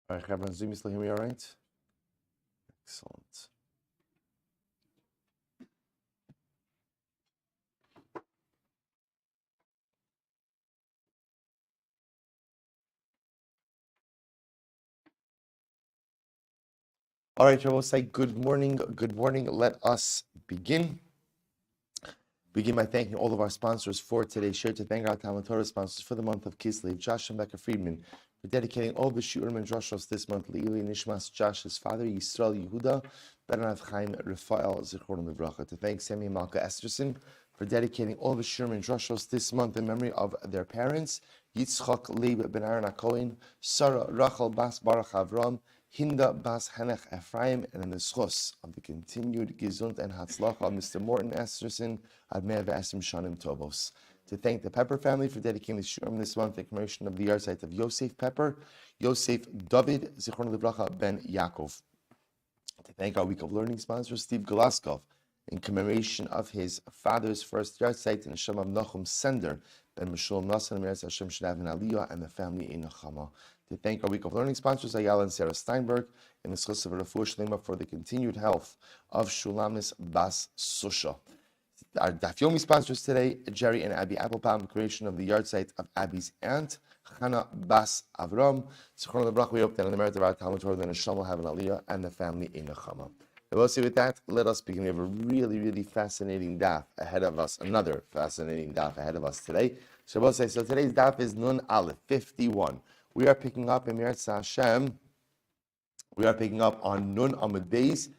All right, Chaber on Zoom, you still hear me all right? Excellent. All right, Chaber, we'll say good morning. Good morning. Let us begin. Begin by thanking all of our sponsors for today's share. To thank our Talmud Torah sponsors for the month of Kislev, Josh and Becca Friedman, for dedicating all the Shurim and Droshos this month. Le'ili Nishmas, Josh's father, Yisrael Yehuda, Ben Chaim Rafael Zichron Livracha. To thank Sammy and Malka Esterson for dedicating all the Shurim and Droshos this month in memory of their parents, Yitzchak Leib Ben Aaron HaKohen, Sarah Rachel Bas Baruch Avram, Hinda Bas Hanech Ephraim, and in the schos of the continued Gesund and Hatzlach of Mr. Morton Esterson, Admeh V'Esim Shanim Tovos. To thank the Pepper family for dedicating the Shurim this month in commemoration of the yahrzeit of Yosef Pepper, Yosef David Zichron Livracha Ben Yaakov. To thank our Week of Learning sponsor, Steve Golaskov, in commemoration of his father's first yahrzeit in Hashem of Nachum Sender, Ben Meshul Nasan Meretz Hashem Shadav and Aliyah, and the family in Nechama. To thank our Week of Learning sponsors, Ayala and Sarah Steinberg, in the schos of Refuah Shlema for the continued health of Shulamis Bas Susha. Our Daf Yomi sponsors today, Jerry and Abby Applebaum, creation of the yahrzeit of Abby's aunt, Chana Bas Avram. Zichron Levrach, we hope that in the merit of our Talmud Torah, the Neshama will have an Aliyah, and the family in Nechama. And we'll see with that, let us begin. We have a really, really fascinating daf ahead of us, another fascinating daf ahead of us today. So we'll say, so today's daf is Nun Aleph, 51. We are picking up in Meretz Hashem, we are picking up on Nun Amud Beis,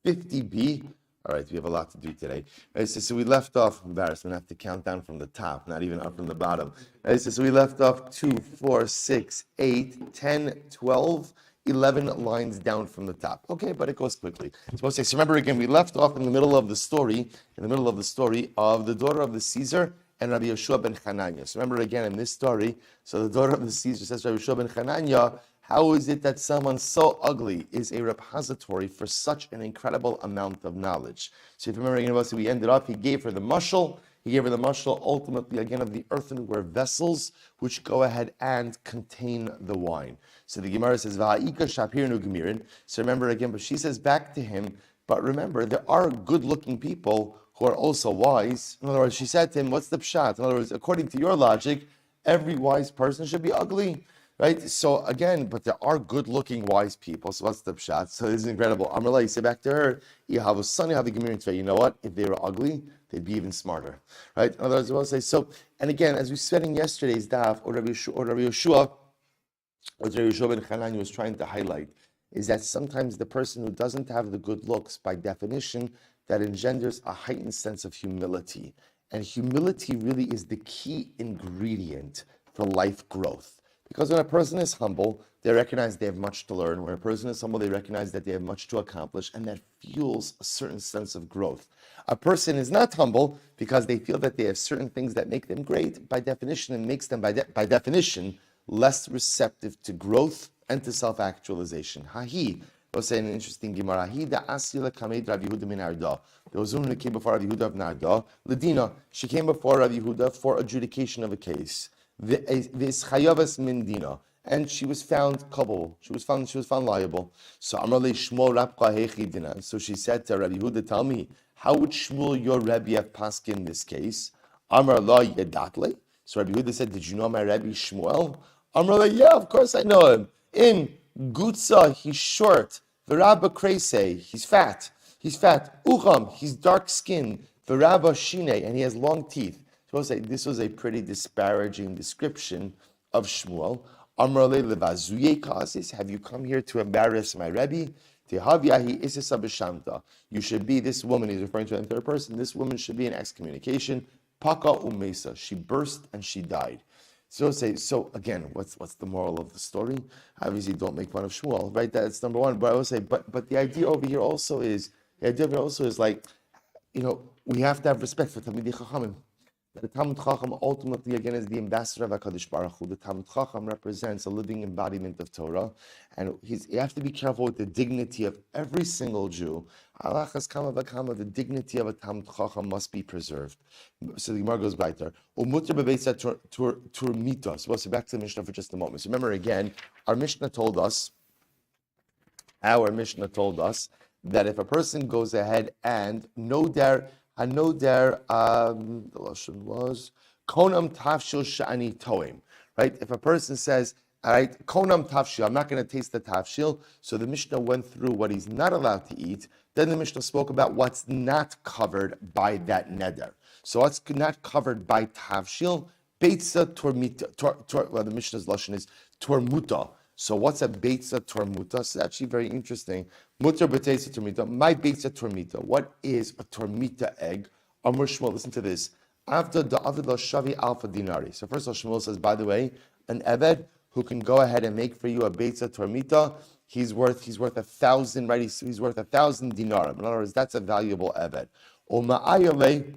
50b. All right, we have a lot to do today. So we left off, embarrassed, we have to count down from the top, not even up from the bottom. So we left off 2, 4, 6, 8, 10, 12, 11 lines down from the top. Okay, but it goes quickly. So remember again, we left off in the middle of the story, of the daughter of the Caesar and Rabbi Yeshua ben Chananya. So remember again in this story, so the daughter of the Caesar says to Rabbi Yeshua ben Chananya, how is it that someone so ugly is a repository for such an incredible amount of knowledge? So if you remember, we ended up, he gave her the mashal ultimately again of the earthenware vessels which go ahead and contain the wine. So the Gemara says, Va'ika shapirnu gemirin. So remember again, but she says back to him, but remember, there are good-looking people who are also wise. In other words, she said to him, what's the pshat? In other words, according to your logic, every wise person should be ugly. Right? So again, but there are good-looking wise people. So what's the pshat? So this is incredible. Amrullah, you say back to her, you know what? If they were ugly, they'd be even smarter. Right? In other words, I will say, so, and again, as we said in yesterday's daf, or Rabbi Yeshua, what Rabbi Yeshua ben Chananya was trying to highlight, is that sometimes the person who doesn't have the good looks, by definition, that engenders a heightened sense of humility. And humility really is the key ingredient for life growth. Because when a person is humble, they recognize they have much to learn. When a person is humble, they recognize that they have much to accomplish, and that fuels a certain sense of growth. A person is not humble because they feel that they have certain things that make them great. By definition, it makes them, by definition, less receptive to growth and to self-actualization. Hahi, we'll say an interesting Gemara. There was a woman who came before Rabbi Yehuda of Narda. Ledina, she came before Rabbi Yehuda for adjudication of a case. This chayavas mindina, and she was found culpable. She was found liable. So Amrle Shmuel Rabka Hechidina. So she said to Rabbi Yehuda, tell me, how would Shmuel your Rebbe have paskin in this case? Amar la yedatle. So Rabbi Yehuda said, did you know my Rebbe Shmuel? Amrle, yeah, of course I know him. In Gutza, he's short. V'Rabba Krese, he's fat. Ucham, he's dark skinned. V'Rabba Shine, and he has long teeth. This was a pretty disparaging description of Shmuel. Amrale levazuye kasis. Have you come here to embarrass my Rebbe? Tehavyahi isisa b'shamta. You should be, this woman, he's referring to in third person, this woman should be in excommunication. Paka umesa. She burst and she died. So again, what's the moral of the story? Obviously, don't make fun of Shmuel, right? That's number one. But I will say, but the idea over here also is like, we have to have respect for Talmidei Chachamim. The Talmud Chacham ultimately, again, is the ambassador of HaKadosh Baruch Hu. The Talmud Chacham represents a living embodiment of Torah, and you have to be careful with the dignity of every single Jew. Halachas kama v'kama, the dignity of a Talmud Chacham must be preserved. So the Gemara goes back there. Umuter bebeitza turmita. So we'll back to the Mishnah for just a moment. So remember again, our Mishnah told us Our Mishnah told us that if a person goes ahead and the lashon was konam tafshil shani toim, right? If a person says, all right, konam tafshil, I'm not going to taste the tafshil, so the Mishnah went through what he's not allowed to eat. Then the Mishnah spoke about what's not covered by that neder. So what's not covered by tafshil, beitza tormita, well, the Mishnah's lashon is tormuta. So what's a beitza tormuta? It's actually very interesting. Mutar beitza tormita. My beitza tormita. What is a tormita egg? Amr Shmuel, listen to this. After the avid shavi alpha dinari. So first of all, Shmuel says, by the way, an eved who can go ahead and make for you a beitza tormita, he's worth 1,000, right? He's worth 1,000 dinarim. In other words, that's a valuable eved. O ma'ayale.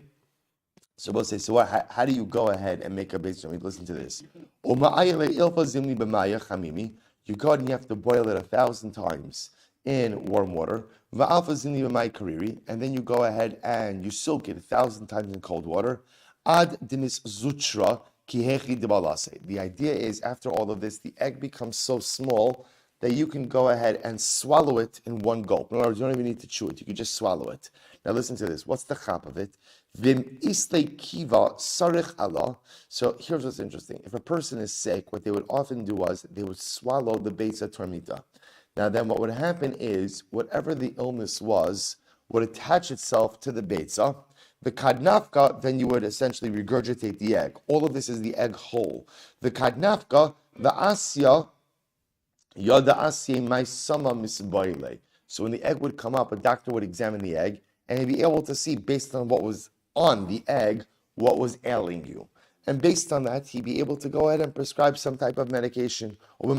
So we'll say, so what, how do you go ahead and make a beitza tormita? Listen to this. O ma'ayale ilfa zimni b'maya chamimi. You go ahead and you have to boil it 1,000 times in warm water. And then you go ahead and you soak it 1,000 times in cold water. Ad dinis zutra kihechi debalase. The idea is, after all of this, the egg becomes so small that you can go ahead and swallow it in one gulp. In other words, you don't even need to chew it. You can just swallow it. Now listen to this. What's the chap of it? Vim isle kiva sarich Allah. So here's what's interesting. If a person is sick, what they would often do was they would swallow the beitza tormita. Now then what would happen is whatever the illness was would attach itself to the beitza. The kadnafka, then you would essentially regurgitate the egg. All of this is the egg whole. The kadnafka, the asya, yada asya my sama misbaile. So when the egg would come up, a doctor would examine the egg and he'd be able to see, based on what was on the egg, what was ailing you. And based on that, he'd be able to go ahead and prescribe some type of medication. Okay,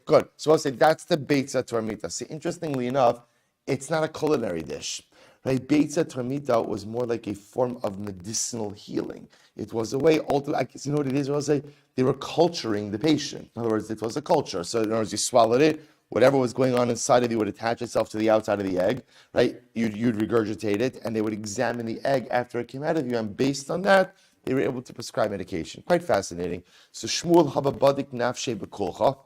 good. So I'll say that's the beitza tormita. See, interestingly enough, it's not a culinary dish. Right? Beitza tormita was more like a form of medicinal healing. It was a way, I guess you know what it is? I'll say they were culturing the patient. In other words, it was a culture. So in other words, you swallowed it, whatever was going on inside of you would attach itself to the outside of the egg, right? You'd regurgitate it, and they would examine the egg after it came out of you, and based on that, they were able to prescribe medication. Quite fascinating. So Shmuel hababadik nafshe bekulcha.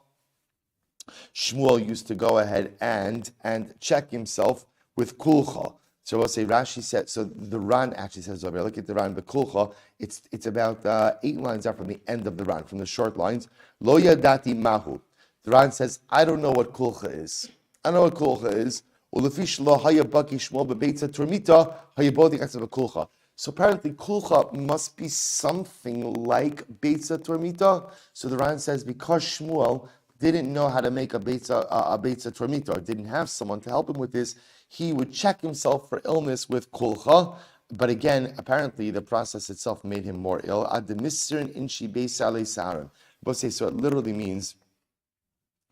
Shmuel used to go ahead and check himself with kulcha. So we'll say Rashi said, so the Ran actually says over here, look at the Ran, the kulcha, it's about 8 lines up from the end of the Ran, from the short lines. Lo yadati mahu. The Ran says, I don't know what kulcha is. I know what kulcha is. So apparently kulcha must be something like beitza tormita. So the Ran says, because Shmuel didn't know how to make a beitza tormita, or didn't have someone to help him with this, he would check himself for illness with kulcha. But again, apparently the process itself made him more ill. So it literally means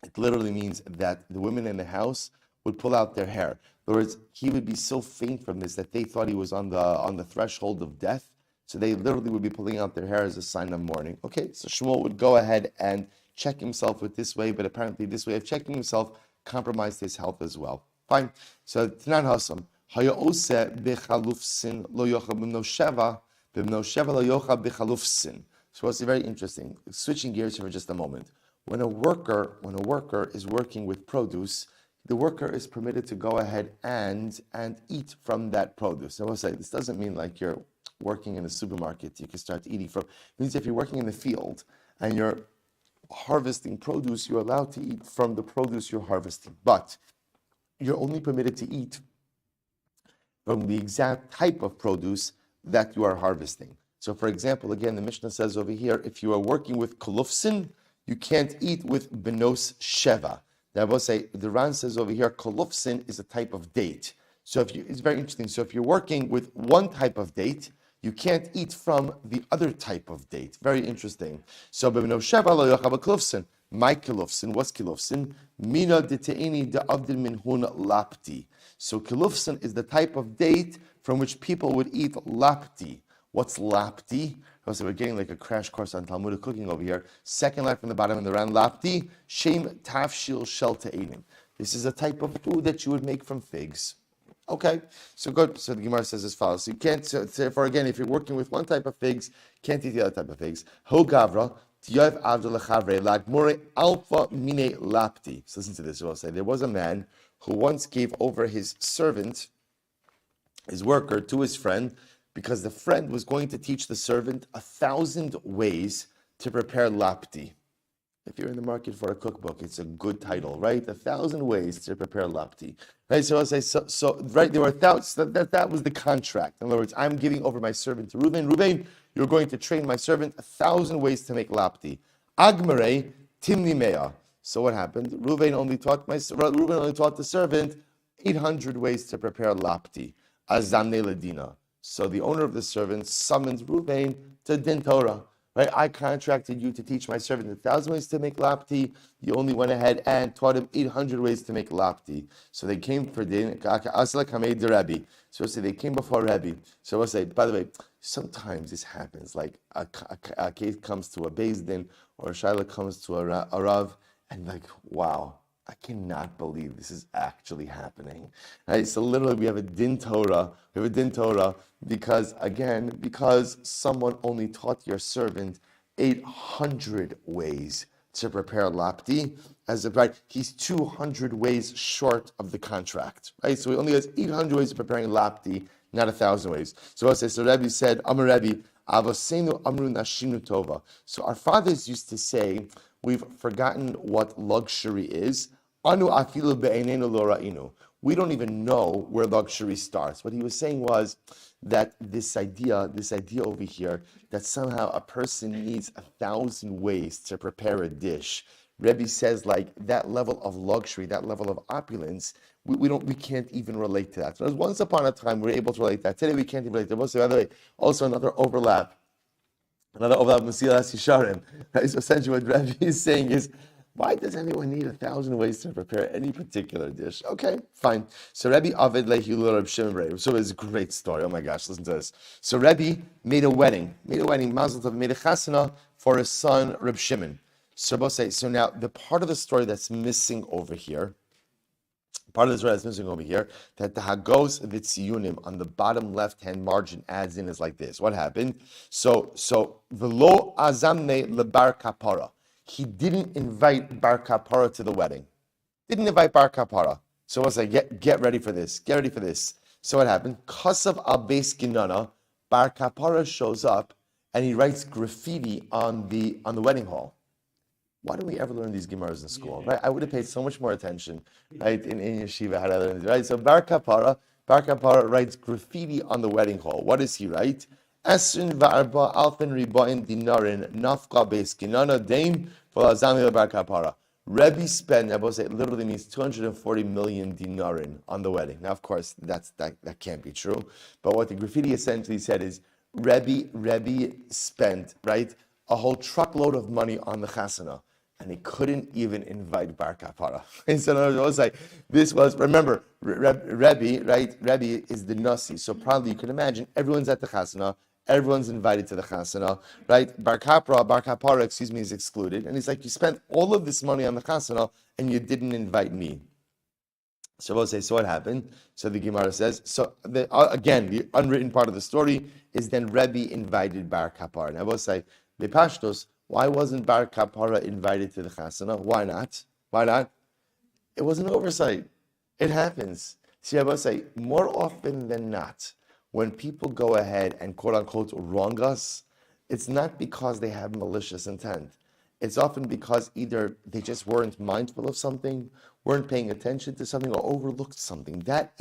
that the women in the house would pull out their hair. In other words, he would be so faint from this that they thought he was on the threshold of death. So they literally would be pulling out their hair as a sign of mourning. Okay, so Shmuel would go ahead and check himself with this way, but apparently this way of checking himself compromised his health as well. Fine. So Tanan Hasam. So it's very interesting. Switching gears here for just a moment. When a worker is working with produce, the worker is permitted to go ahead and eat from that produce. So I will say, this doesn't mean like you're working in a supermarket, you can start eating from. It means if you're working in the field and you're harvesting produce, you're allowed to eat from the produce you're harvesting. But you're only permitted to eat from the exact type of produce that you are harvesting. So for example, again, the Mishnah says over here, if you are working with kolufsin, you can't eat with benos sheva. Now I will say, the Ran says over here, kolufsin is a type of date. So it's very interesting. So if you're working with one type of date, you can't eat from the other type of date. Very interesting. So benos sheva lo yochab kolufsin. My kilufsin, what's kilufsin? Mina deteini de'avdil minhun lapti. So kilufsin is the type of date from which people would eat lapti. What's lapti? So we're getting like a crash course on Talmudic cooking over here. Second line from the bottom in the Ran, lapti, shem tafshil shel te'enim. This is a type of food that you would make from figs. Okay, so good. So the Gemara says as follows. So you can't, therefore again, if you're working with one type of figs, can't eat the other type of figs. Ho gavra, Tiyav Avdul Chavre Lagmore Alpha Mine Lapti. So listen to this. I'll say there was a man who once gave over his servant, his worker, to his friend, because the friend was going to teach the servant 1,000 ways to prepare lapti. If you're in the market for a cookbook, it's a good title, right? 1,000 ways to prepare lapti. Right? So I'll say, right, there were thousands, that was the contract. In other words, I'm giving over my servant to Reuven. Reuven, you're going to train my servant 1,000 ways to make lapti. Agmare timni mea. So what happened? Reuven only taught the servant 800 ways to prepare lapti. Azamne ledina. So the owner of the servant summoned Reuven to din Torah. Right? I contracted you to teach my servant 1,000 ways to make lapti. You only went ahead and taught him 800 ways to make lapti. So they came for din. So they came before Rabbi. So I'll say, by the way, sometimes this happens. Like a case comes to a Beis Din or a Shaila comes to a Rav, and like, wow, I cannot believe this is actually happening. Right? So literally we have a din Torah. We have a din Torah because someone only taught your servant 800 ways to prepare lapti. He's 200 ways short of the contract. Right? So he only has 800 ways of preparing lapti, not 1,000 ways. So Rabbi said, Amar Rabbi, Avosenu Amru Nashinu Tova. So our fathers used to say, we've forgotten what luxury is. Anu afilu be'einenu lo ra'inu. We don't even know where luxury starts. What he was saying was that this idea over here, that somehow a person needs 1,000 ways to prepare a dish. Rebbe says, like, that level of luxury, that level of opulence, we can't even relate to that. So once upon a time, we were able to relate to that. Today, we can't even relate to that. By the way, also another overlap. Mesilas Yesharim. Right? So essentially what Rebbe is saying is, why does anyone need 1,000 ways to prepare any particular dish? Okay, fine. So Rebbe Aved Lehilur Reb Shimon. So it's a great story. Oh my gosh, listen to this. So Rebbe made a wedding, Mazel Tov, made a chasana for his son Reb Shimon. So now the part of the story that's missing over here, that the Hagos Vitziyunim on the bottom left-hand margin adds in is like this. What happened? So Velo Azamne Lebar Kapara. He didn't invite Bar Kapara to the wedding. Didn't invite Bar Kapara. So I was like, get ready for this. Get ready for this. So what happened? Kasav al Beis Ginana, Bar Kapara shows up and he writes graffiti on the wedding hall. Why don't we ever learn these Gemaras in school? Right? I would have paid so much more attention, right, in yeshiva, how to learn this, right? So Bar Kapara writes graffiti on the wedding hall. What does he write? Esrin va'arba alfen ribain dinarin nafka beis ginana dame v'lazami Bar Kapara. Rebbe spent, it literally means 240 million dinarin on the wedding. Now, of course, that can't be true. But what the graffiti essentially said is, Rebbe spent, right, a whole truckload of money on the chasana, and he couldn't even invite Bar Kapara. And so I was like, remember, Rebbe, right? Rebbe is the nasi, so probably you can imagine everyone's at the chasana, everyone's invited to the chasana, right? Bar Kapara, is excluded, and he's like, you spent all of this money on the chasana, and you didn't invite me. So what happened? So the Gemara says, again, the unwritten part of the story is then Rebbe invited Bar Kapara. And I will say, Bepashtos, why wasn't Bar Kapara invited to the chasana? Why not? It was an oversight. It happens. See, I will say, more often than not, when people go ahead and quote unquote wrong us, it's not because they have malicious intent. It's often because either they just weren't mindful of something, weren't paying attention to something, or overlooked something. That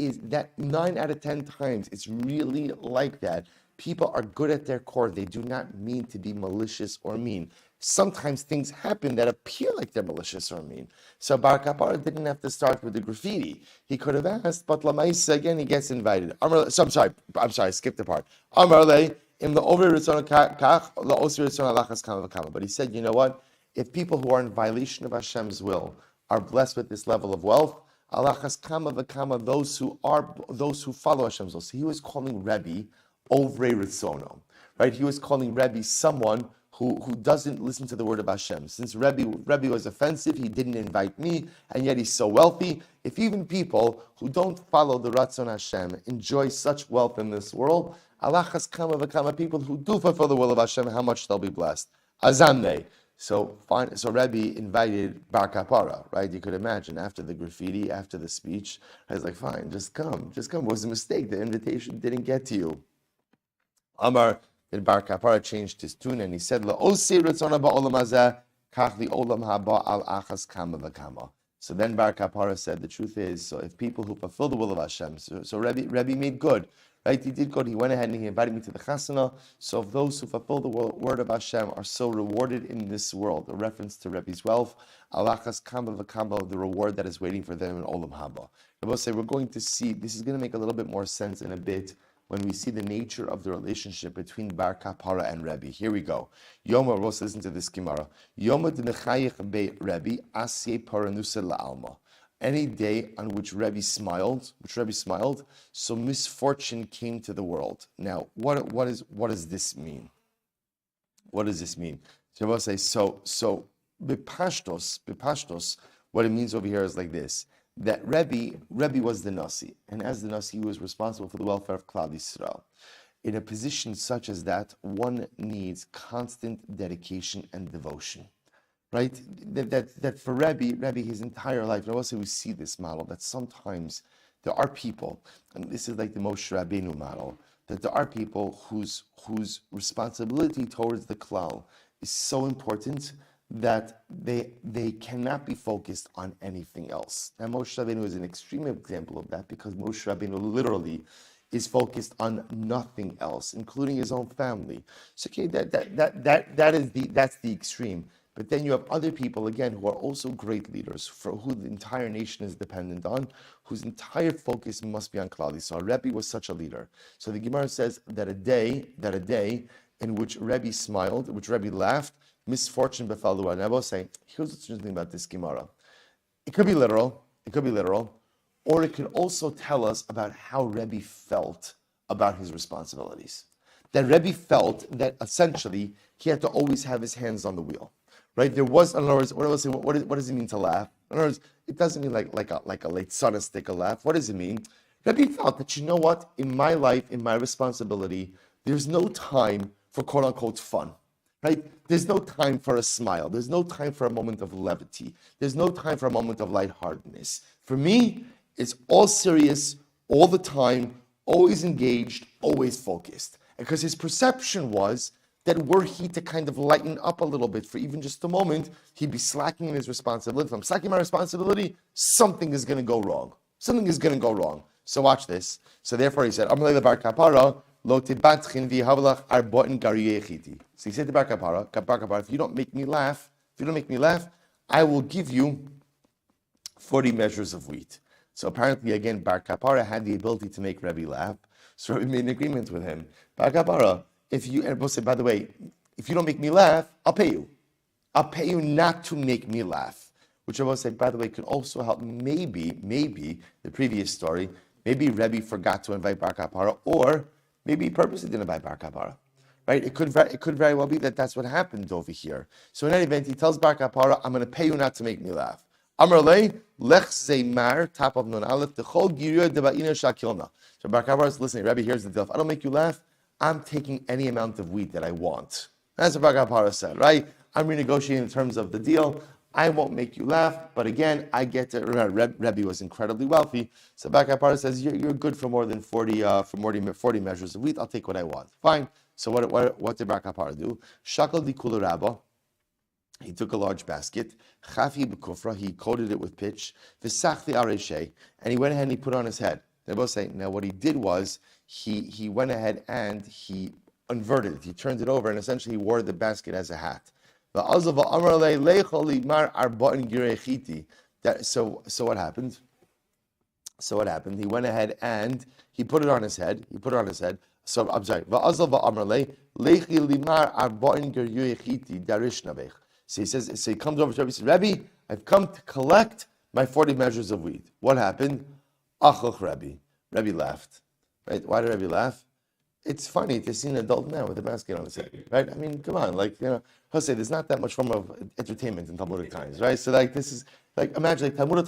9 out of 10 times, it's really like that. People are good at their core. They do not mean to be malicious or mean. Sometimes things happen that appear like they're malicious or mean. So Bar Kapara didn't have to start with the graffiti. He could have asked, but Lamaisa, again, he gets invited. I'm sorry, I skipped the part. But he said, you know what? If people who are in violation of Hashem's will are blessed with this level of wealth, alachas kama v'kama, those who follow Hashem's will. So he was calling Rebbe Ovrei Ritzono, right? He was calling Rebbe someone who doesn't listen to the word of Hashem. Since Rebbe was offensive, he didn't invite me, and yet he's so wealthy. If even people who don't follow the Ratzon Hashem enjoy such wealth in this world, alachas kama v'kama, people who do fulfill the will of Hashem, how much they'll be blessed. Azamne. So fine. So Rebbe invited Bar Kapara, right? You could imagine after the graffiti, after the speech, I was like, fine, just come. It was a mistake. The invitation didn't get to you. Amar, then Bar Kapara changed his tune and he said, "La'osi ritzona ba'olam hazeh, kach li'olam haba al achas kama v'kama." So then Bar Kapara said, the truth is, so if people who fulfill the will of Hashem, so Rebbe made good, right? He did good. He went ahead and he invited me to the chasana. So if those who fulfill the word of Hashem are so rewarded in this world, a reference to Rebbe's wealth, alachas kama v'kama, the reward that is waiting for them in olam haba. I will say we're going to see, this is going to make a little bit more sense in a bit, when we see the nature of the relationship between Bar Kapara and Rebbe. Here we go. Yoma, let's listen to this Gemara. Yoma d'nechayich be Rebbe, asye paranusa la'alma. Any day on which Rebbe smiled, so misfortune came to the world. Now, what does this mean? What does this mean? So I will say, so bipashtos, what it means over here is like this. That Rebbe was the Nasi, and as the Nasi, he was responsible for the welfare of Klal Yisrael. In a position such as that, one needs constant dedication and devotion, right? That for Rebbe, his entire life, and I will say we see this model, that sometimes there are people, and this is like the Moshe Rabbeinu model, that there are people whose responsibility towards the Klal is so important that they cannot be focused on anything else. And Moshe Rabbeinu is an extreme example of that, because Moshe Rabbeinu literally is focused on nothing else, including his own family. So okay, that's the extreme. But then you have other people, again, who are also great leaders, for who the entire nation is dependent on, whose entire focus must be on Klal Yisrael. Rebbe was such a leader. So the Gemara says that a day in which Rebbe smiled, which Rebbe laughed, misfortune befell the world. And I will say, here's what's interesting about this Gemara. It could be literal, or it could also tell us about how Rebbe felt about his responsibilities. That Rebbe felt that essentially he had to always have his hands on the wheel, right? There was, in other words, what does it mean to laugh? In other words, it doesn't mean like a late sonistic laugh. What does it mean? Rebbe felt that, you know what, in my life, in my responsibility, there's no time for quote unquote fun. Right? There's no time for a smile. There's no time for a moment of levity. There's no time for a moment of lightheartedness. For me, it's all serious, all the time, always engaged, always focused. Because his perception was that were he to kind of lighten up a little bit for even just a moment, he'd be slacking in his responsibility. If I'm slacking my responsibility, something is going to go wrong. So watch this. So therefore he said, Amalei Bar Kapara, so he said to Bar Kapara, if you don't make me laugh, I will give you 40 measures of wheat. So apparently, again, Bar Kapara had the ability to make Rebbe laugh. So Rebbe made an agreement with him. Bar Kapara, and we'll say, by the way, if you don't make me laugh, I'll pay you. I'll pay you not to make me laugh. Which I will say, by the way, could also help maybe the previous story, maybe Rebbe forgot to invite Bar Kapara, or maybe he purposely didn't invite Bar Kapara, right? It could very well be that that's what happened over here. So in any event, he tells Bar Kapara, I'm going to pay you not to make me laugh. Amar lei, lech zeimar, top of nun aleph, techol giryah deba'ina shakilna. So Bar Kapara is listening, Rebbe, here's the deal. If I don't make you laugh, I'm taking any amount of wheat that I want. That's what Bar Kapara said, right? I'm renegotiating in terms of the deal. I won't make you laugh, but again, I get to. Remember, Rebbe was incredibly wealthy, so Bar Kapara says, "You're good for more than 40 measures of wheat. I'll take what I want." Fine. So what did Bar Kapara do? Shakal di kula rabba. He took a large basket. Chafi b'kufra. He coated it with pitch. V'sachti areshe, and he went ahead and he put it on his head. They both say, now what he did was he went ahead and he inverted it. He turned it over and essentially he wore the basket as a hat. So what happened? He went ahead and he put it on his head. So I'm sorry. So he says, he comes over to Rebbe and says, Rebbe, I've come to collect my 40 measures of wheat. What happened? Achach Rebbe. Rebbe laughed. Right? Why did Rebbe laugh? It's funny to see an adult man with a basket on his head, right? I mean, come on, Jose, there's not that much form of entertainment in Talmudic times, right? So this is, imagine, Talmudic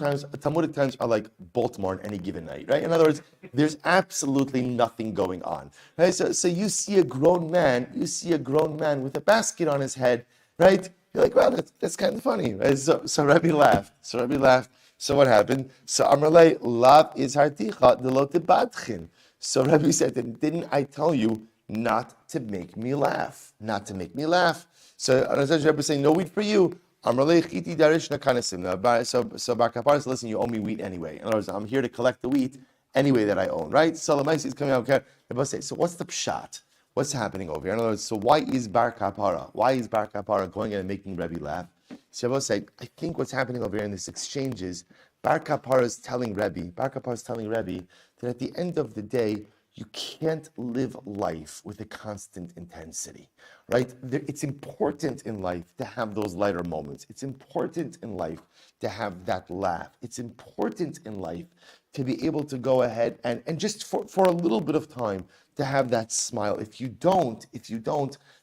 times are like Baltimore on any given night, right? In other words, there's absolutely nothing going on, right? So you see a grown man with a basket on his head, right? You're like, wow, that's kind of funny, right? So Rebbe laughed. So what happened? So Amrle, lav is harticha delot badchin. So Rebbe said to him, didn't I tell you not to make me laugh? Not to make me laugh. So Rebbe saying, no wheat for you. Amrle chiti darish nakanasim. So Bar Kapara says, listen, you owe me wheat anyway. In other words, I'm here to collect the wheat anyway that I own, right? So Lamaisi is coming out. Okay. Rebbe say, so what's the pshat? What's happening over here? In other words, so why is Bar Kapara? Why is Bar Kapara going in and making Rebbe laugh? So Rebbe say, I think what's happening over here in this exchange is Bar Kapara is telling Rebbe that at the end of the day, you can't live life with a constant intensity, right? It's important in life to have those lighter moments. It's important in life to have that laugh. It's important in life to be able to go ahead and just for a little bit of time to have that smile. If you don't,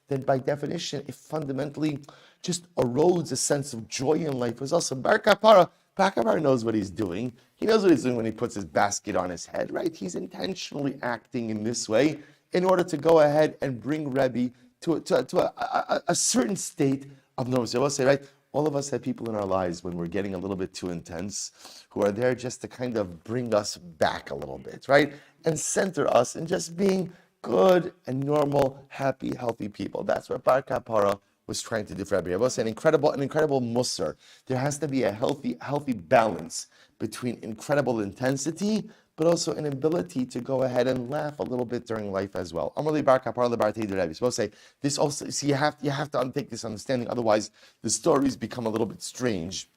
then by definition, it fundamentally just erodes a sense of joy in life. It's also Bar Kapara knows what he's doing. He knows what he's doing when he puts his basket on his head, right? He's intentionally acting in this way in order to go ahead and bring Rebbe to a certain state of normalcy. I will say, right? All of us have people in our lives when we're getting a little bit too intense who are there just to kind of bring us back a little bit, right? And center us in just being good and normal, happy, healthy people. That's what Bar Kapara was trying to do for Rabbi. I was saying an incredible musar. There has to be a healthy balance between incredible intensity, but also an ability to go ahead and laugh a little bit during life as well. Amrli Bar Kapara the Bartei Rabbi. Supposed to say this also. See, you have to undertake this understanding. Otherwise, the stories become a little bit strange.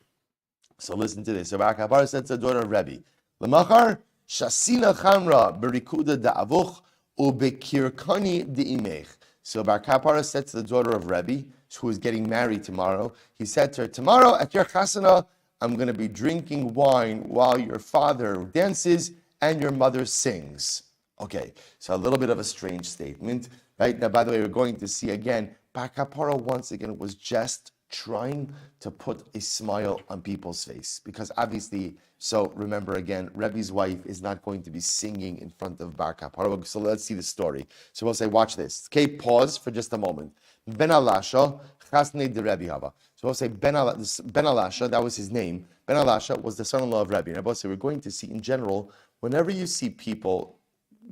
So listen to this. So Bar Kapara said to the daughter of Rabbi, Lemachar shasina chamra berikuda da'avuch ubekirkani deimech. So Bar Kapara said to the daughter of Rebbe, who is getting married tomorrow, he said to her, tomorrow at your chasana, I'm going to be drinking wine while your father dances and your mother sings. Okay, so a little bit of a strange statement, right? Now, by the way, we're going to see again, Bar Kapara once again was just trying to put a smile on people's face. Because obviously, so remember again, Rebbe's wife is not going to be singing in front of Bar Kapara. So let's see the story. So we'll say, watch this. Okay, pause for just a moment. Ben Alasha, Chasne de Rebbe Hava. So we'll say Ben Alasha, that was his name. Ben Alasha was the son-in-law of Rebbe. And we'll say, we're going to see in general, whenever you see people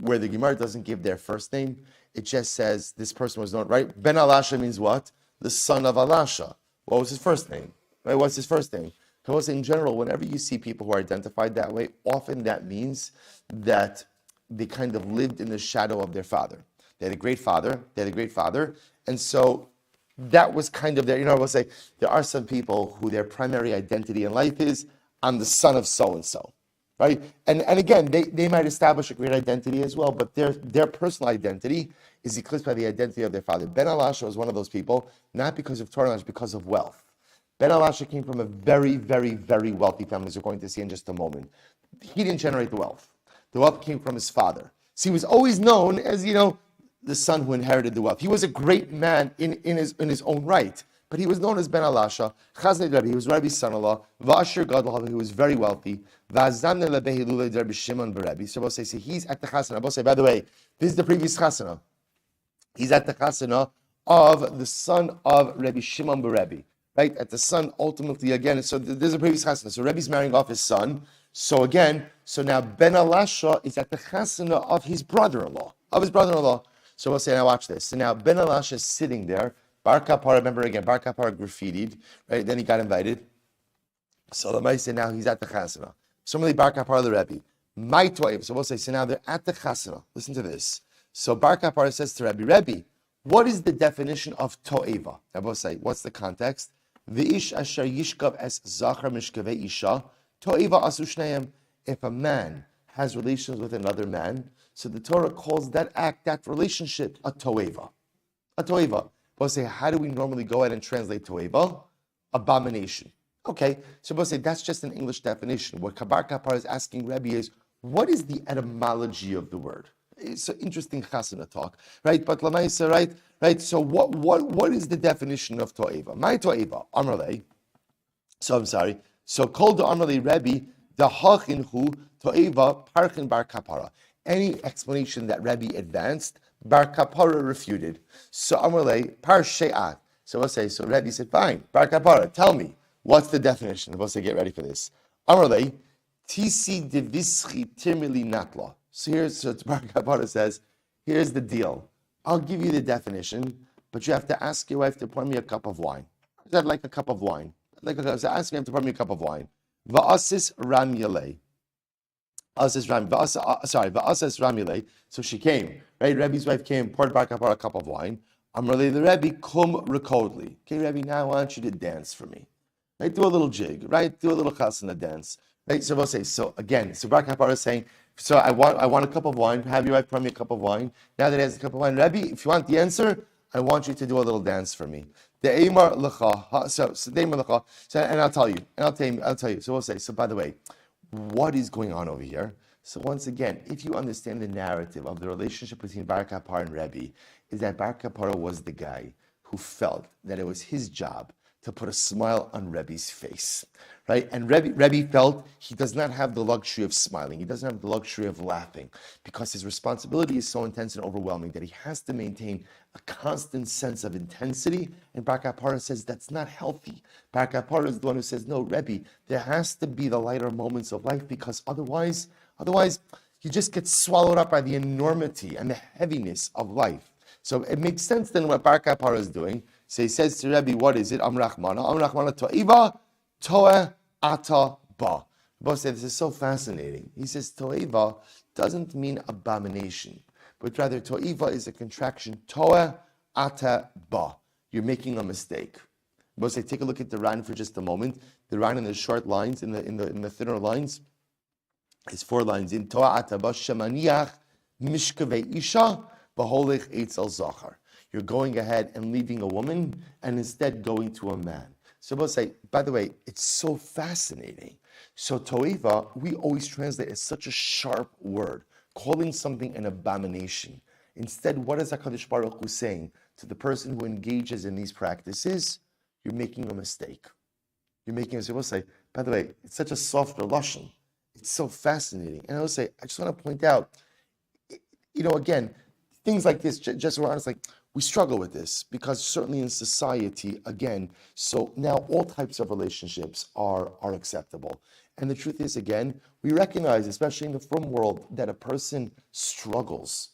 where the Gemara doesn't give their first name, it just says this person was known, right? Ben Alasha means what? The son of Alasha. What was his first name? Right? What's his first name? Because in general, whenever you see people who are identified that way, often that means that they kind of lived in the shadow of their father. They had a great father. And so that was kind of their, I will say, there are some people who their primary identity in life is, I'm the son of so-and-so. Right? And again, they might establish a great identity as well, but their personal identity is eclipsed by the identity of their father. Ben Alasha was one of those people, not because of Torah knowledge, because of wealth. Ben Alasha came from a very, very, very wealthy family, as we're going to see in just a moment. He didn't generate the wealth. The wealth came from his father. So he was always known as, the son who inherited the wealth. He was a great man in his own right, but he was known as Ben Alasha. Chazne Rebbe, he was Rebbe's son-in-law. V'ashir Gadol, he was very wealthy. V'azamne lebehi lule Rebbe Shimon b'Rebbe. So we'll say, he's at the chasana. We'll say, by the way, this is the previous chasana. He's at the chasana of the son of Rebbe Shimon b'Rebbe. Right? At the son, ultimately, again, so there's a previous chasana. So Rebbe's marrying off his son. So now Ben Alasha is at the chasana of his brother-in-law. So we'll say, now watch this. So now Ben Alasha is sitting there. Bar Kapara, remember again, Bar Kapara graffitied, right? Then he got invited. So the Lamaisa, now he's at the chasana. Similarly, Bar Kapara the Rebbe. My toiv. So we'll say, so now they're at the chasana. Listen to this. So Bar Kapara says to Rebbe, what is the definition of to'eva? I will say, what's the context? V'ish asher yishkav es zachar mishkavei isha, to'eva asu shneim. If a man has relations with another man, so the Torah calls that act, that relationship, a to'eva. A to'eva. We'll say, how do we normally go ahead and translate to'eva? Abomination. Okay, so we'll say that's just an English definition. What Bar Kapara is asking Rebbe is, what is the etymology of the word? It's an interesting chasana talk, right? But Lamaisa, right? So what is the definition of to'eva? My to'eva, Amrle. So I'm sorry. So called the Amrle Rebbe, the hachin hu to'eva parchin Bar Kapara. Any explanation that Rebbe advanced, Bar Kapara refuted. So Amrle par she'at So we'll say, so Rebbe said, fine, bar kapara, tell me, what's the definition? We'll say, get ready for this. Amarle, tisi devischi tirmili natla. So bar kapara says, here's the deal. I'll give you the definition, but you have to ask your wife to pour me a cup of wine. Is that like a cup of wine? So ask your wife to pour me a cup of wine. Va'asis ramyele. Va'asis ramyele. So she came, right? Rebbe's wife came, poured bar kapara a cup of wine. Amrle the Rebbe, kum rekodli. Okay, Rebbe, now I want you to dance for me. Right? Do a little jig, right? Do a little chasana dance. Right? So we'll say, so again, so Bar Kapara is saying, so I want a cup of wine, have your wife pour me a cup of wine. Now that he has a cup of wine, Rebbe, if you want the answer, I want you to do a little dance for me. The Eimar Lecha, so and I'll tell you. So we'll say, so by the way, what is going on over here? So once again, if you understand the narrative of the relationship between Bar Kapara and Rebbe, is that Bar Kapara was the guy who felt that it was his job to put a smile on Rebbe's face, right? And Rebbe felt he does not have the luxury of smiling. He doesn't have the luxury of laughing because his responsibility is so intense and overwhelming that he has to maintain a constant sense of intensity. And Bar Kapara says that's not healthy. Bar Kapara is the one who says, no, Rebbe, there has to be the lighter moments of life because otherwise, you just get swallowed up by the enormity and the heaviness of life. So it makes sense then what Bar Kapara is doing. So he says to Rebbe, what is it? Amrachmana to'iva to'eh ata ba. Rabbi said, this is so fascinating. He says to'iva doesn't mean abomination, but rather to'iva is a contraction. To'eh ata ba. You're making a mistake. Rabbi said, take a look at the Ran for just a moment. The Ran in the short lines, in the thinner lines, is 4 lines. In to'eh ata ba shemaniach mishkavei isha b'holech eitzel zachar. You're going ahead and leaving a woman and instead going to a man. So we'll say, by the way, it's so fascinating. So to'iva, we always translate as such a sharp word, calling something an abomination. Instead, what is HaKadosh Baruch Hu saying to the person who engages in these practices? You're making a mistake. You're making a mistake. We'll say, by the way, it's such a soft relation. It's so fascinating. And I will say, I just want to point out, again, things like this, just we're honest, like, we struggle with this because certainly in society, again, so now all types of relationships are acceptable. And the truth is, again, we recognize, especially in the frum world, that a person struggles.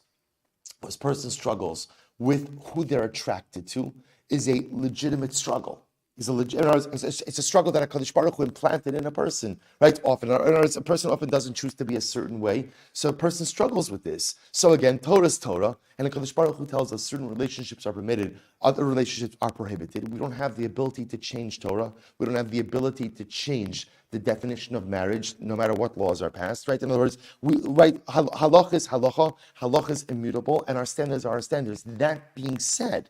This person struggles with who they're attracted to is a legitimate struggle. It's a struggle that HaKadosh Baruch Hu implanted in a person, right? Often, a person often doesn't choose to be a certain way, so a person struggles with this. So again, Torah is Torah, and HaKadosh Baruch Hu tells us certain relationships are permitted, other relationships are prohibited. We don't have the ability to change Torah. We don't have the ability to change the definition of marriage, no matter what laws are passed, right? In other words, halach is halacha, halach is immutable, and our standards are our standards. That being said,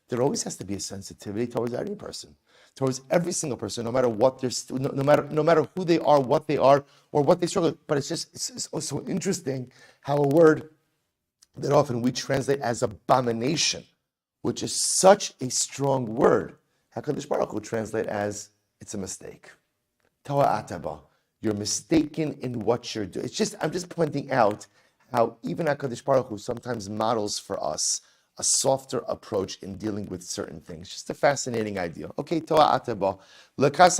there always has to be a sensitivity towards every person, towards every single person, no matter what they're, no matter who they are, what they are, or what they struggle with. But it's so interesting how a word that often we translate as abomination, which is such a strong word, HaKadosh Baruch Hu translate as it's a mistake. Tawa ataba, you're mistaken in what you're doing. I'm just pointing out how even HaKadosh Baruch Hu sometimes models for us a softer approach in dealing with certain things. Just a fascinating idea. Okay, Toa Ataba.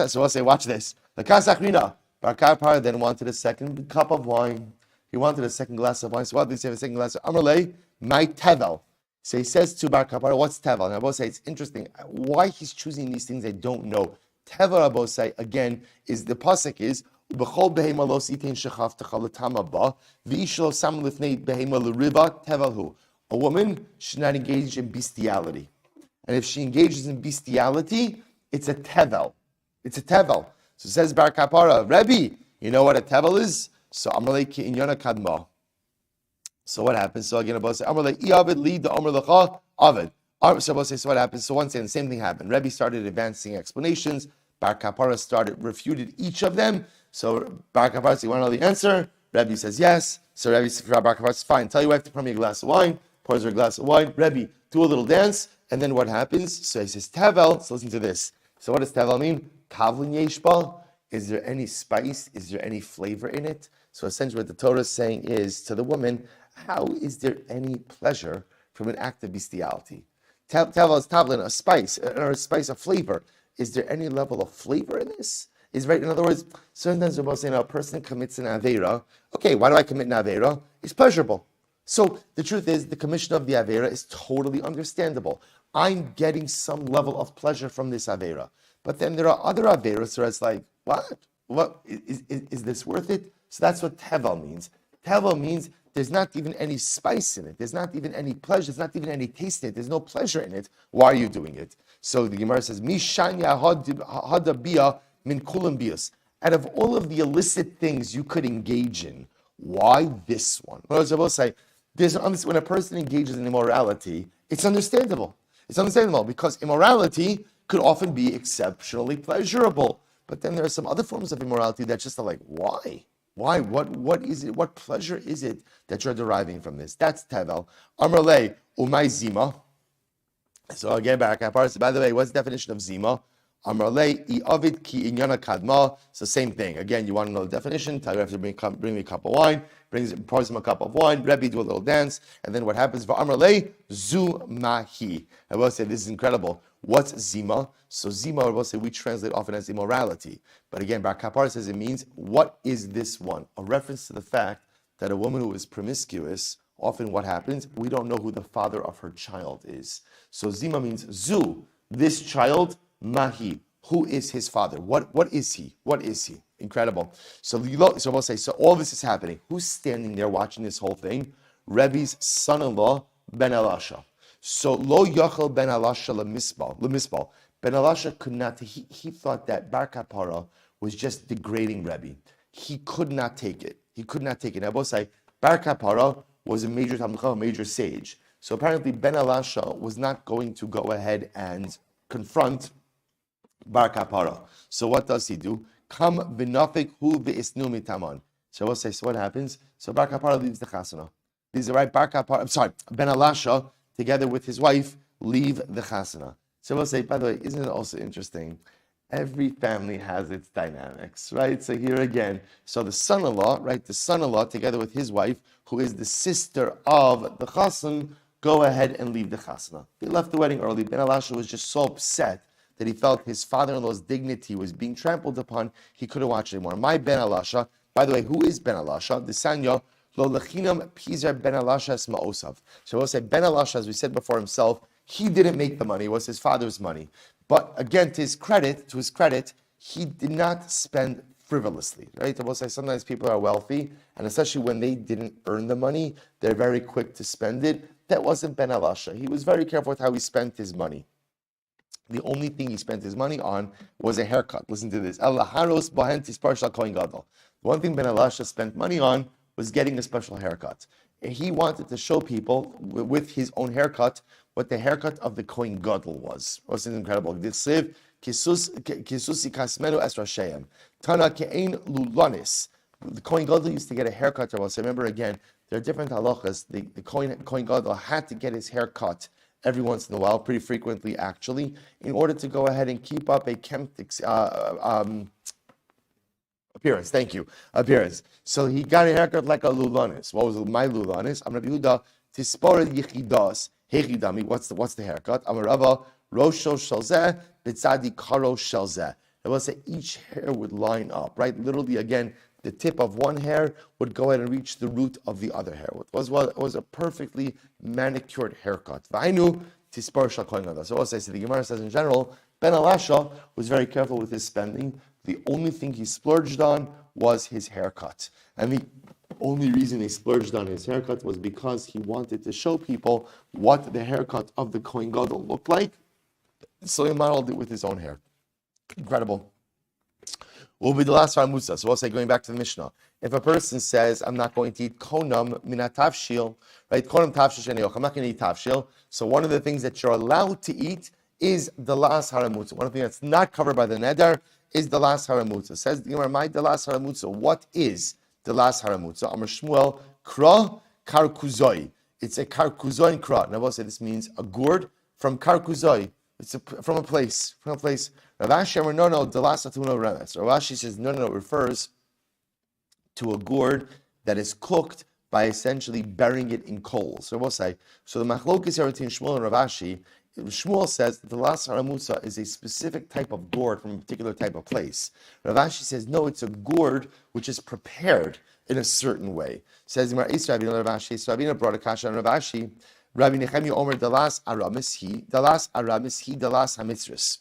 So I'll say, watch this. Lakasachrina. Bar Kapara then wanted a second cup of wine. He wanted a second glass of wine. So what did he say? A second glass of Amrle, my tevel. So he says to Bar Kapara, what's tevel? And I will say it's interesting. Why he's choosing these things, I don't know. Tevel, I will say, again, is the pasuk is B'chol behema lo sitain shechaf techal ba v'ishlo sam lifnei behema l'riba tevelhu. A woman should not engage in bestiality. And if she engages in bestiality, it's a tevel. It's a tevel. So says Bar Kapara, Rebbe, you know what a tevel is? So Amrle ki inyana kadma. So what happens? So again, Abba says, Amrle iavid li da Amr lecha avid. So Abba says, so what happens? So once again, the same thing happened. Rebbe started advancing explanations. Bar Kapara refuted each of them. So Bar Kapara says, you want to know the answer? Rebbe says yes. So Rebbe says, Bar Kapara says, fine. Tell your wife to pour me a glass of wine. Pours her a glass of wine. Rebbe, do a little dance. And then what happens? So he says, Tavel. So listen to this. So what does Tavel mean? Kavlin yeshba. Is there any spice? Is there any flavor in it? So essentially what the Torah is saying is to the woman, how is there any pleasure from an act of bestiality? Tevel is tavlin, a spice, or a spice, a flavor. Is there any level of flavor in this? Is right. In other words, sometimes we're saying a person commits an avera. Okay, why do I commit an avera? It's pleasurable. So the truth is, the commission of the avera is totally understandable. I'm getting some level of pleasure from this avera. But then there are other averas where it's like, what? What is this worth it? So that's what tevel means. Tevel means there's not even any spice in it. There's not even any pleasure. There's not even any taste in it. There's no pleasure in it. Why are you doing it? So the Gemara says, Mi shanya hadabia min kulam bias. Out of all of the illicit things you could engage in, why this one? I will say, when a person engages in immorality, it's understandable. It's understandable because immorality could often be exceptionally pleasurable. But then there are some other forms of immorality that just are like, why? Why? What is it? What pleasure is it that you're deriving from this? That's tevel. Amrle umay zima. So again, by the way, what's the definition of zima? Amrle iavid ki inyana kadma. So same thing. Again, you want to know the definition? Tell you have to bring me a cup of wine. Pours him a cup of wine. Rebbe do a little dance, and then what happens? Amrle zu mahi. I will say this is incredible. What's zima? So zima, I will say we translate often as immorality. But again, Bar Kapar says it means, what is this one? A reference to the fact that a woman who is promiscuous, often what happens? We don't know who the father of her child is. So zima means zu, this child, mahi. Who is his father? What is he? What is he? Incredible. So we'll say, so all this is happening. Who's standing there watching this whole thing? Rebbe's son-in-law, Ben Elasha. So lo yachal Ben Elasha lemisbal. Ben Elasha could not. He thought that Bar Kapara was just degrading Rebbe. He could not take it. He could not take it. Now, both say Bar Kapara was a major Talmud, a major sage. So apparently Ben Elasha was not going to go ahead and confront Bar Kapara. So what does he do? Come v'nafik hu v'isnu mitaman. So we'll say, so what happens? So Bar Kapara leaves the chasana. These are right. Ben Elasha, together with his wife, leave the chasana. So we'll say, by the way, isn't it also interesting? Every family has its dynamics, right? So here again, so the son-in-law, right? The son-in-law, together with his wife, who is the sister of the chassan, go ahead and leave the chasana. They left the wedding early. Ben Elasha was just so upset that he felt his father-in-law's dignity was being trampled upon. He couldn't watch anymore. My Ben Elasha, by the way, who is Ben Elasha? The Sanya, lo lechinam pizar Ben Elasha esma'osav. So we'll say Ben Elasha, as we said before himself, he didn't make the money. It was his father's money. But again, to his credit, he did not spend frivolously, right? I will say sometimes people are wealthy, and especially when they didn't earn the money, they're very quick to spend it. That wasn't Ben Elasha. He was very careful with how he spent his money. The only thing he spent his money on was a haircut. Listen to this. One thing Ben Elasha spent money on was getting a special haircut. And he wanted to show people with his own haircut what the haircut of the Kohen Gadol was. Wasn't incredible? The Kohen Gadol used to get a haircut. So remember again, there are different halachas. The Kohen Gadol had to get his hair cut every once in a while, pretty frequently actually, in order to go ahead and keep up a appearance. Thank you. Appearance. So he got a haircut like a lulanis. What was my lulanis? I'm Rabbi Yehuda tispored yichidas hechidami. What's the haircut? I'm Rava rosho shalzeh bitzadi karo shalzeh. I will say each hair would line up, right? Literally, again, the tip of one hair would go ahead and reach the root of the other hair. It was a perfectly manicured haircut. V'ainu tispar shal kohen gadol. So also, the Gemara says in general, Ben Elasha was very careful with his spending. The only thing he splurged on was his haircut. And the only reason he splurged on his haircut was because he wanted to show people what the haircut of the Kohen Gadol looked like. So he modeled it with his own hair. Incredible. Will be the last Musa. So we'll say, going back to the Mishnah, if a person says, I'm not going to eat konam minatavshil, right? Konam tavshil shenioch, I'm not going to eat tavshil. So one of the things that you're allowed to eat is the last haramutza. One of the things that's not covered by the Nedar is the last haramutza. Says the Gemara, my the last haramutza. What is the last haramutza? Amar Shmuel, kra karkuzoi. It's a karkuzoi kra. Now we'll say this means a gourd from karkuzoi. It's from a place. Rav Ashi, no, the last atuno remes. Rav Ashi says, no, it refers to a gourd that is cooked by essentially burying it in coals. So we'll say, so the machlokes here between Shmuel and Rav Ashi Shmuel says that the Dalas Haramutza is a specific type of gourd from a particular type of place. Rav Ashi says, no, it's a gourd which is prepared in a certain way. Says Rav Ashi, so Rabbi brought a kasha on Rav Ashi. Rabbi Nechemia Omer Dalas Dalas Hamitzris.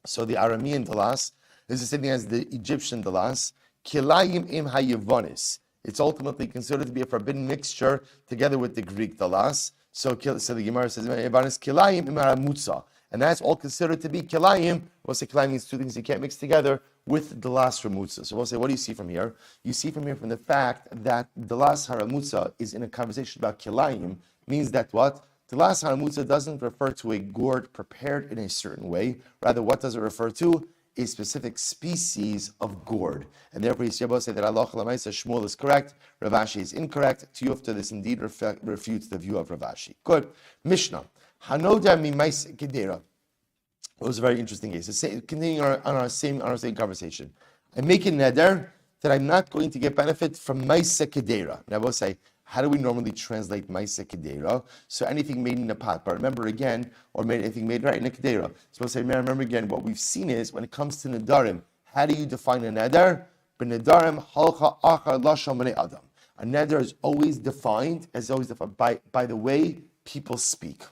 So the Aramean Dalas is the same thing as the Egyptian Dalas. Kilayim im hayevonis. It's ultimately considered to be a forbidden mixture together with the Greek Dalas. So the Gemara says, Kilayim im haramutza. And that's all considered to be Kilayim. We'll say Kilayim means two things you can't mix together with Dalas Ramutza. So we'll say, what do you see from here? You see from here from the fact that Dalas Haramutza is in a conversation about Kilayim, means that what? Dalas Haramutza doesn't refer to a gourd prepared in a certain way. Rather, what does it refer to? A specific species of gourd. And therefore, Yisrael say that Allah Shmuel is correct, Rav Ashi is incorrect. Tiyufta, this indeed refutes the view of Rav Ashi. Good. Mishnah. Hanoda mimais kedera. It was a very interesting case. Continuing on our same conversation. I make a neder that I'm not going to get benefit from maisa kedera. Now we'll say, how do we normally translate maisa kedera? So anything made in a pot. But remember again, or anything made right in a kedera. So we'll say, remember again, what we've seen is when it comes to nedarim, how do you define a neder? B'nedarim halcha achar lashon b'nei adam. A neder is always defined by the way people speak.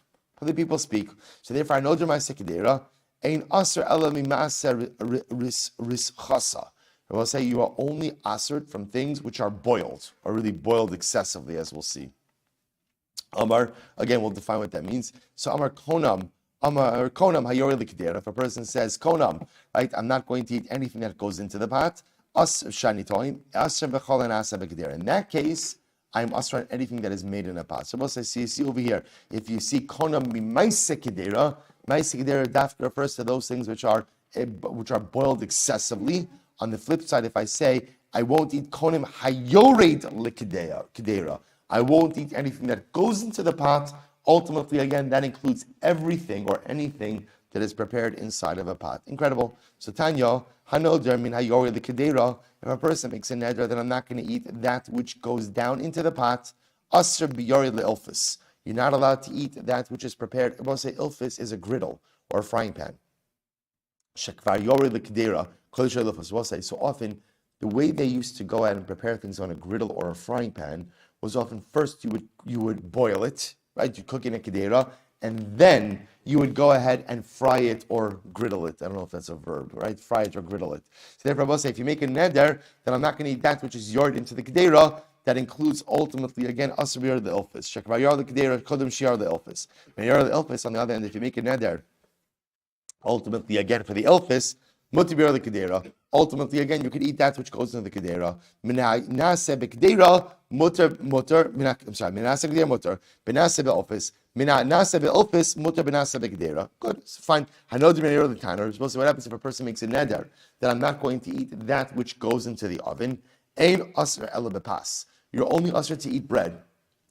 How the people speak. So therefore, I know the maisa kedera. Ein aser ela mimaaser ris chasa. I will say you are only asert from things which are boiled, or really boiled excessively, as we'll see. Amar, again, we'll define what that means. So Amar konam hayori likdera. If a person says konam, right, I'm not going to eat anything that goes into the pot. As shani toim, aser b'chol and aser b'kedera. In that case, I'm asr on anything that is made in a pot. So we'll say, see over here, if you see konam mimaisa kedera, maisa kedera dafka refers to those things which are boiled excessively. On the flip side, if I say, I won't eat konim hayored kedera, I won't eat anything that goes into the pot, ultimately, again, that includes everything or anything that is prepared inside of a pot. Incredible. So Tanya, hanoder min hayored kedera, if a person makes a neder that I'm not going to eat that which goes down into the pot, asr biyored le'ilfis. You're not allowed to eat that which is prepared. We'll say ilfis is a griddle or a frying pan. Shekvar yored le'kedera. We'll say, so often, the way they used to go out and prepare things on a griddle or a frying pan was often first you would boil it, right? You cook in a kedera, and then you would go ahead and fry it or griddle it. I don't know if that's a verb, right? Fry it or griddle it. So therefore, I will say, if you make a neder, then I'm not going to eat that which is yard into the kedera. That includes ultimately, again, asr the elfis. Shekvar yard the kedera, kodem shiar the elfis. Yard the elfis, on the other hand, if you make a neder, ultimately, again, for the elfis, ultimately, again, you could eat that which goes into the kedera. Minase bekedera mutter. I'm sorry. Minase kedera mutter. Benase beofis. Minase beofis mutter benase bekedera. Good. Fine. I know the tanner. Supposed to what happens if a person makes a neder that I'm not going to eat that which goes into the oven. Ein asr ela bepas. You're only asr to eat bread.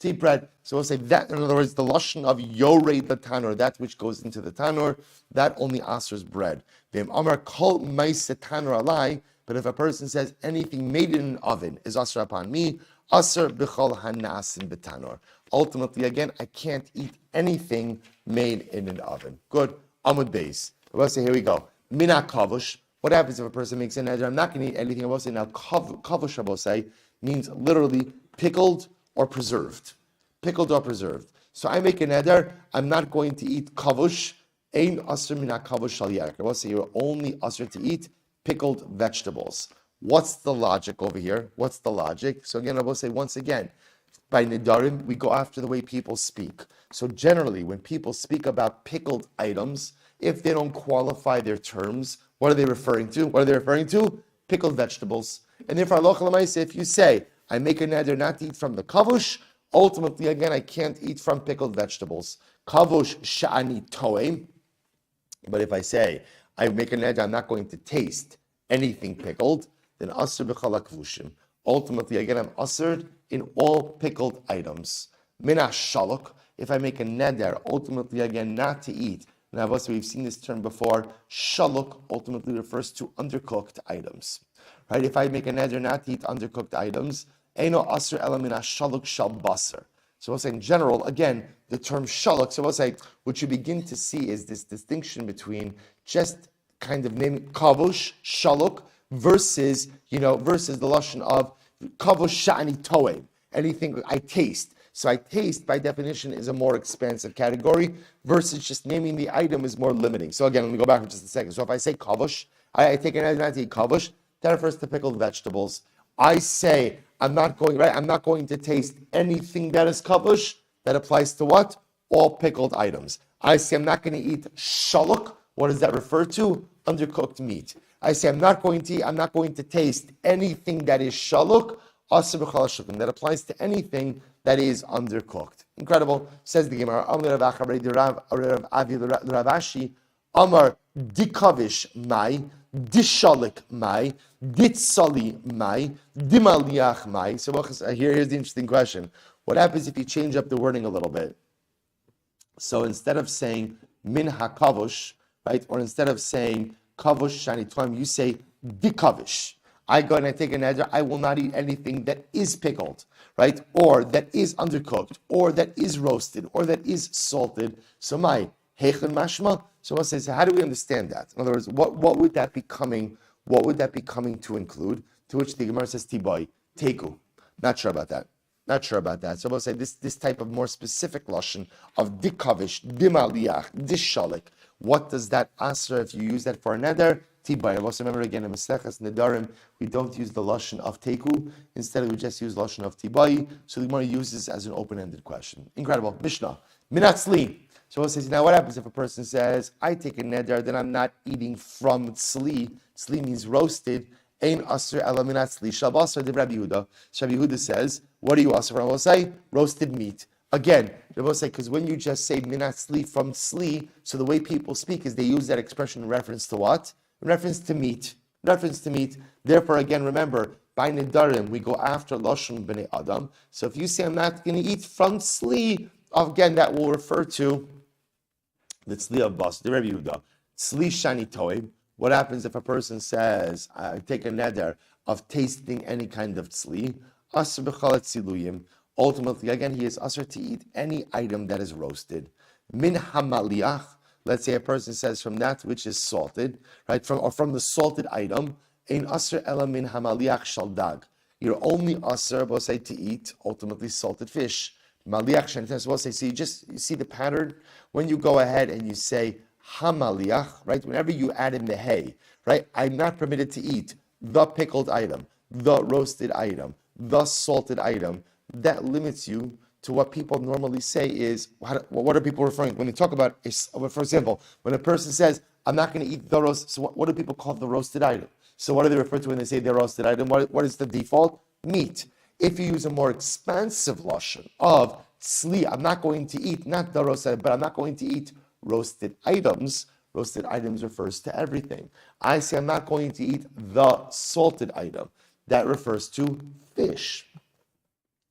To eat bread. So we'll say that, in other words, the lashon of yorei the tanur, that which goes into the tanur, that only asers bread. V'im amar kol ma'ase tanur alai. But if a person says anything made in an oven is aser upon me, aser b'chol hanasin b'tanur. Ultimately, again, I can't eat anything made in an oven. Good. Amud beis. We'll say, here we go. Mina kavush. What happens if a person makes an neder? I'm not going to eat anything. I will say now, kavush, I will say, means literally pickled or preserved. Pickled or preserved. So I make a neder, I'm not going to eat kavush. Ein asr mina kavush shal yarek. I will say you're only asr to eat pickled vegetables. What's the logic over here? What's the logic? So again, I will say once again, by nedarim, we go after the way people speak. So generally, when people speak about pickled items, if they don't qualify their terms, what are they referring to? What are they referring to? Pickled vegetables. And therefore, if you say, I make a neder not to eat from the kavush, ultimately, again, I can't eat from pickled vegetables. Kavush sha'ani toem. But if I say, I make a neder, I'm not going to taste anything pickled, then asr b'chala kvushim. Ultimately, again, I'm asred in all pickled items. Mina shalok. If I make a neder, ultimately, again, not to eat. Now, we've seen this term before. Shalok ultimately refers to undercooked items. Right? If I make a neder not to eat undercooked items, Eino asr ela min shaluk shal basar. So we'll say in general, again, the term shalok. So we'll say what you begin to see is this distinction between just kind of naming kavush, shalok, versus the lashon of kavush sha'ani toeim, anything I taste. So I taste, by definition, is a more expansive category versus just naming the item is more limiting. So again, let me go back for just a second. So if I say kavush, I take an item to eat kavush, that refers to pickled vegetables. I say I'm not going to taste anything that is kavush. That applies to what? All pickled items. I say I'm not going to eat shaluk. What does that refer to? Undercooked meat. I say I'm not going to taste anything that is shaluk. That applies to anything that is undercooked. Incredible. Says the Gemara. Amar dikavish mai, dishalik mai, ditsali mai, dimaliach mai. So here's the interesting question. What happens if you change up the wording a little bit? So instead of saying min hakavush, right, or instead of saying kavush shani twaim, you say dikavish. I go and I take a neder, I will not eat anything that is pickled, right? Or that is undercooked, or that is roasted, or that is salted. So my heichen mashma. So one says, how do we understand that? In other words, what would that be coming? What would that be coming to include? To which the Gemara says, tiboy, teku. Not sure about that. So we'll say this type of more specific lashon of dikavish, dimaliach, dishalik. What does that answer if you use that for a neder? Tibai. Also remember again in Maseches Nedarim, we don't use the lashon of teku. Instead, we just use lashon of tibai. So the Gemara uses as an open-ended question. Incredible. Mishnah. Minatzli. So it says, now what happens if a person says, I take a neder, then I'm not eating from tzli. Tzli means roasted. Ein asr ela minatzli. Shabasar de Rabbi Yehuda. So Rabbi Yehuda says, what do you asr from? I will say, roasted meat. Again, they will say, because when you just say minatzli from tzli, so the way people speak is they use that expression in reference to what? In reference to meat. Therefore, again, remember, by Nedarim, we go after Lashon B'nei Adam. So if you say, I'm not going to eat from tzli, again, that will refer to the tzli of Bas, the Rabbi Yehuda. Tzli shani toib. What happens if a person says, I take a neder of tasting any kind of tzli? Asr b'chalat tziluyim. Ultimately, again, he is asr to eat any item that is roasted. Min hamaliach. Let's say a person says from that which is salted, right? From the salted item, ein asr ela min hamaliach shaldag. You're only asr, we'll say, to eat ultimately salted fish. Maliach shaldag. We'll say, so you see the pattern when you go ahead and you say hamaliach, right? Whenever you add in the hay, right? I'm not permitted to eat the pickled item, the roasted item, the salted item. That limits you to what people normally say is, what are people referring when they talk about, for example, when a person says, I'm not going to eat the roast, so what do people call the roasted item? So what do they refer to when they say the roasted item? What is the default? Meat. If you use a more expansive lashon of tzli, I'm not going to eat, not the roasted, but I'm not going to eat roasted items. Roasted items refers to everything. I say I'm not going to eat the salted item. That refers to fish.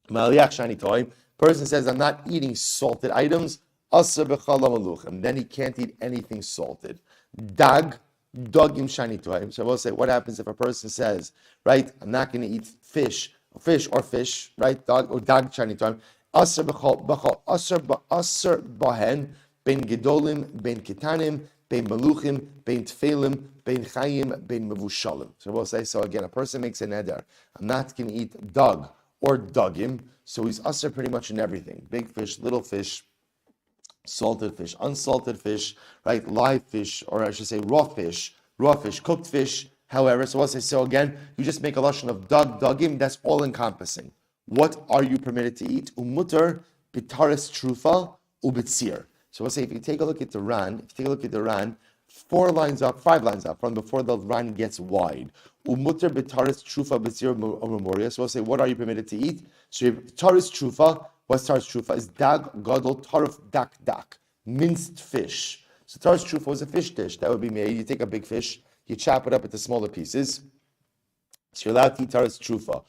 Maliach shani toim. Person says, I'm not eating salted items, asr b'chala maluchim. Then he can't eat anything salted. Dagim shani toim. So we'll say, what happens if a person says, right, I'm not going to eat fish, right, dag shani toim. Asr bahen, ben gedolim, ben ketanim, ben maluchim, ben tfelim, ben chayim, ben mevushalim. So we'll say, so again, a person makes a neder. I'm not going to eat dag or dagim. So he's usher pretty much in everything. Big fish, little fish, salted fish, unsalted fish, right? Live fish, or I should say raw fish, cooked fish. However, so we'll say, so again, you just make a lashon of dagim, that's all encompassing. What are you permitted to eat? Umutter, bitaris trufa, ubitzir. So we'll say, if you take a look at the Ran, 5 lines up from before the Ran gets wide. Umutter b'taris trufa b'tzir memoria. So we'll say, what are you permitted to eat? So taris trufa, what's taris trufa? Is dag gadol tarif dak, minced fish. So taris trufa was a fish dish that would be made. You take a big fish, you chop it up into smaller pieces. So you're allowed to eat taris trufa.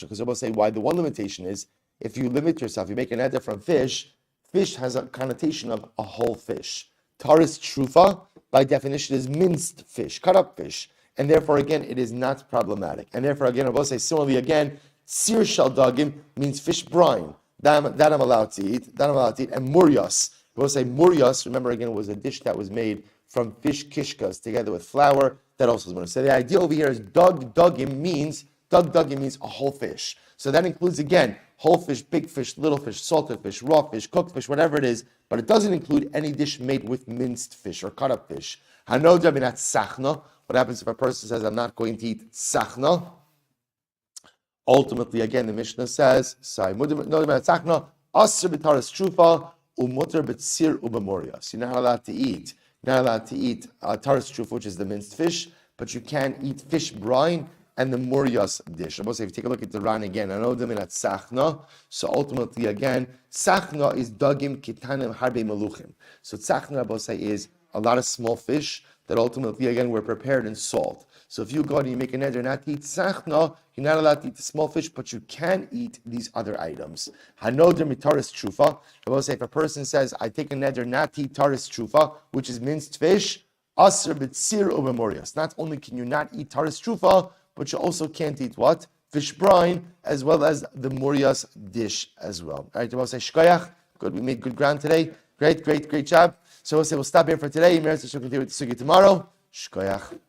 Because we'll say why. The one limitation is, if you limit yourself, you make an neder from fish has a connotation of a whole fish. Taris trufa, by definition, is minced fish, cut up fish. And therefore, again, it is not problematic. And therefore, again, I will say similarly again, Sir shal dagim means fish brine. That I'm allowed to eat. And muryas. We'll say muryas. Remember again, it was a dish that was made from fish kishkas together with flour. That also is muryas. So the idea over here is dugim means a whole fish. So that includes again whole fish, big fish, little fish, salted fish, raw fish, cooked fish, whatever it is. But it doesn't include any dish made with minced fish or cut up fish. Hanoda minat sachna. What happens if a person says, I'm not going to eat sachna? Ultimately, again, the Mishnah says, you're not allowed to eat. You're not allowed to eat taras trufa, which is the minced fish, but you can eat fish brine and the muryas dish. I must say, if you take a look at the Ran again, I know them in at sachna. So ultimately, again, sachna is dagim kitanim harbe maluchim. So sachna, I say, is a lot of small fish that ultimately, again, were prepared in salt. So if you go and you make a neder not to eat sachna, you're not allowed to eat the small fish, but you can eat these other items. Hanoder mitaris trufa. I will say, if a person says, I take a neder not to eat taris trufa, which is minced fish, aser b'tzir ubemorias. Not only can you not eat taris trufa, but you also can't eat what? Fish brine, as well as the morias dish as well. All right, I will say, shkoyach. Good, we made good ground today. Great job. So we'll say, we'll stop here for today. We'll continue with the sugi tomorrow. Shkoyach.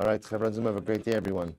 All right, have a great day, everyone.